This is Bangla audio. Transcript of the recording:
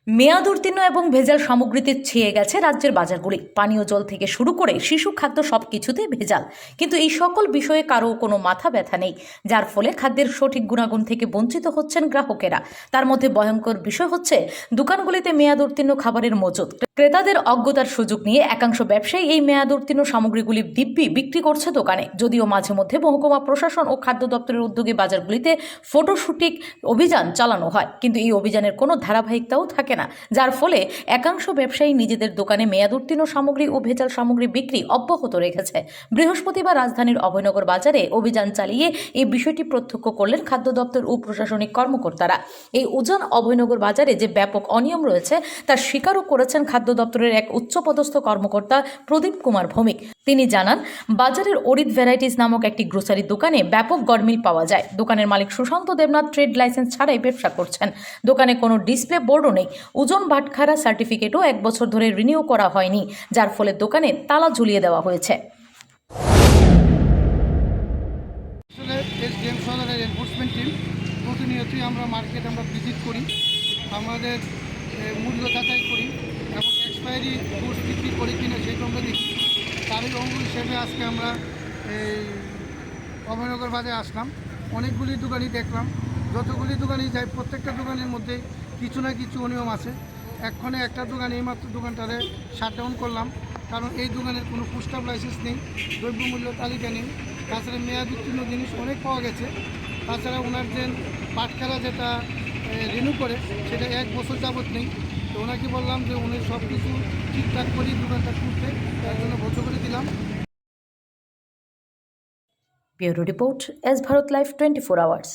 মেয়াদ উত্তীর্ণ এবং ভেজাল সামগ্রীতে ছেয়ে গেছে রাজ্যের বাজারগুলি। পানীয় জল থেকে শুরু করে শিশু খাদ্য সবকিছুতেই ভেজাল। কিন্তু এই সকল বিষয়ে কারো কোনো মাথা ব্যথা নেই, যার ফলে খাদ্যের সঠিক গুণাগুণ থেকে বঞ্চিত হচ্ছেন গ্রাহকেরা। তার মধ্যে ভয়ঙ্কর বিষয় হচ্ছে দোকানগুলিতে মেয়াদ উত্তীর্ণ খাবারের মজুত। ক্রেতাদের অজ্ঞতার সুযোগ নিয়ে একাংশ ব্যবসায়ী এই মেয়াদ উত্তীর্ণ সামগ্রীগুলি দিব্যি বিক্রি করছে দোকানে। যদিও মাঝে মধ্যে মহকুমা প্রশাসন ও খাদ্য দপ্তরের উদ্যোগে বাজারগুলিতে ফটোশুটিং অভিযান চালানো হয়, কিন্তু এই অভিযানের কোনো ধারাবাহিকতাও থাকে না, যার ফলে একাংশ ব্যবসায়ী নিজেদের দোকানে মেয়াদ উত্তীর্ণ সামগ্রী ও ভেজাল সামগ্রী বিক্রি অব্যাহত রেখেছে। বৃহস্পতিবার রাজধানীর অভয়নগর বাজারে অভিযান চালিয়ে এই বিষয়টি প্রত্যক্ষ করলেন খাদ্য দপ্তর ও প্রশাসনিক কর্মকর্তারা। এই উজান অভয়নগর বাজারে যে ব্যাপক অনিয়ম রয়েছে তার স্বীকারও করেছেন খাদ্য দপ্তরের এক উচ্চপদস্থ কর্মকর্তা প্রদীপ কুমার ভৌমিক। তিনি জানান, বাজারের অরিত ভ্যারাইটিস নামক একটি গ্রোসারি দোকানে ব্যাপক গরমিল পাওয়া যায়। দোকানের মালিক সুশান্ত দেবনাথ ট্রেড লাইসেন্স ছাড়াই ব্যবসা করছেন। দোকানে কোনো ডিসপ্লে বোর্ডও নেই। ওজন বাটখারা সার্টিফিকেটও 1 বছর ধরে রিনিউ করা হয়নি, যার ফলে দোকানে তালা ঝুলিয়ে দেওয়া হয়েছে। এসডিএম সদরের এনফোর্সমেন্ট টিম প্রতিনিয়তই আমরা মার্কেট ভিজিট করি, আমাদের মূল্য যাচাই করি এবং এক্সপায়ারি গুডস বিক্রি করি কিনা সেইটা আমরা দেখি। তারই অঙ্গ হিসেবে আজকে আমরা এই অভয়নগর বাজারে আসলাম। অনেকগুলি দোকানই দেখলাম, যতগুলি দোকানই যাই প্রত্যেকটা দোকানের মধ্যে কিছু না কিছু অনিয়ম আছে। এক্ষণে একটা দোকানে এইমাত্র দোকানটারে শাটডাউন করলাম, কারণ এই দোকানের কোনো পুস্টাপ লাইসেন্স নেই, দ্রব্যমূল্য তালিকা নেই। তাছাড়া মেয়াদ উত্তীর্ণ জিনিস অনেক পাওয়া গেছে। তাছাড়া ওনার যে বাটখারা যেটা রিনিউ করে সেটা 1 বছর যাবত নেই। তো ওনাকে বললাম যে উনি সব কিছু ঠিকঠাক করি দোকানটা খুলতে, তার জন্য বন্ধ করে দিলাম। Bureau report, S Bharat live 24 hours.